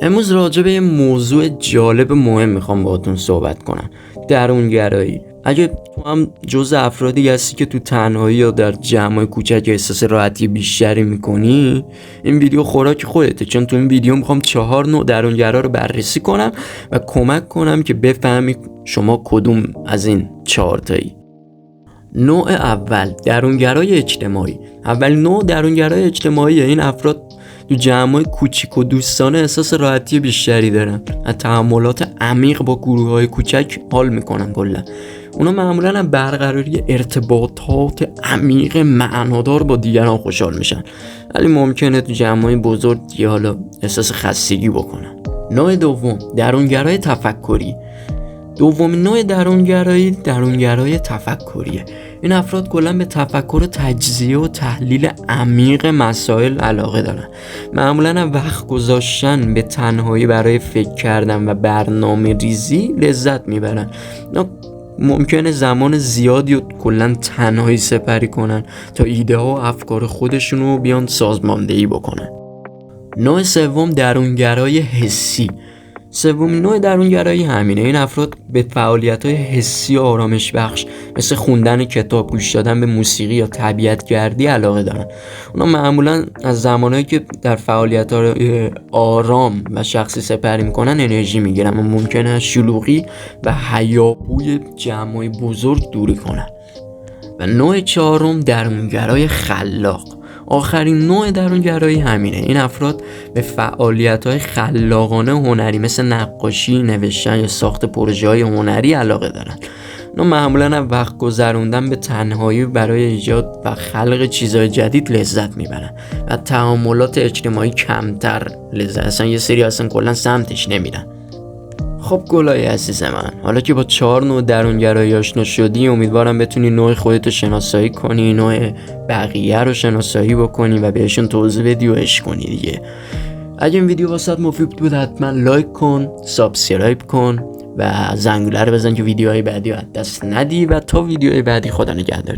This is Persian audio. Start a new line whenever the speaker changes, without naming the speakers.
امروز راجع به یه موضوع جالب مهم میخوام باهاتون صحبت کنم. درونگرایی. اگه تو هم جز افرادی هستی که تو تنهایی یا در جمع کوچک احساس راحتی بیشتری میکنی، این ویدیو خوراک خودته، چون تو این ویدیو میخوام 4 نوع درونگرا رو بررسی کنم و کمک کنم که بفهمی شما کدوم از این 4 تایی. نوع اول، درونگرای اجتماعی. اول نوع درونگرای اجتماعی، این افراد تو جمع‌های کوچیک و دوستانه احساس راحتی بیشتری دارن، از تعاملات عمیق با گروه‌های کوچک حال میکنن. کلا اونا معمولاً از برقراری ارتباطات عمیق معنادار با دیگران خوشحال میشن، ولی ممکنه تو جمع‌های بزرگ حالا احساس خستگی بکنن. نوع دوم، درونگرای تفکری. دومین نوع درونگرای تفکریه. این افراد کلا به تفکر و تجزیه و تحلیل عمیق مسائل علاقه دارن. معمولا وقت گذاشتن به تنهایی برای فکر کردن و برنامه ریزی لذت میبرن. ممکنه زمان زیادی و کلا تنهایی سپری کنن تا ایده ها و افکار خودشونو بیان سازماندهی بکنن. نوع سوم، درونگرای حسی. سومین نوع درونگرایی همینه. این افراد به فعالیت‌های حسی و آرامش بخش مثل خوندن کتاب، گوش دادن به موسیقی یا طبیعت‌گردی علاقه دارن. اونا معمولاً از زمانهایی که در فعالیت‌های آرام و شخصی سپری میکنن انرژی میگیرن و ممکنه از شلوغی و هیاهوی جمع‌های بزرگ دوری کنن. و نوع چهارم، درونگرای خلاق. آخرین نوع درونگرایی همینه. این افراد به فعالیت‌های خلاقانه و هنری مثل نقاشی، نوشتن یا ساخت پروژه‌های هنری علاقه دارن. اونا معمولاً وقت گذروندن به تنهایی برای ایجاد و خلق چیزهای جدید لذت میبرن و تعاملات اجتماعی کمتر لذت، اصلا یه سری اصلا کلا سمتش نمیرن. خب گلای عزیز من، حالا که با 4 نوع درونگرایی آشنا شدی، امیدوارم بتونی نوع خودتو شناسایی کنی، نوع بقیه رو شناسایی بکنی و بهشون توضیح بدی و عشق کنی دیگه. اگه این ویدیو واسات مفید بود حتما لایک کن، سابسکرایب کن و زنگوله رو بزن که ویدیوهای بعدی رو از دست ندی. و تا ویدیوهای بعدی، خدا نگهدار.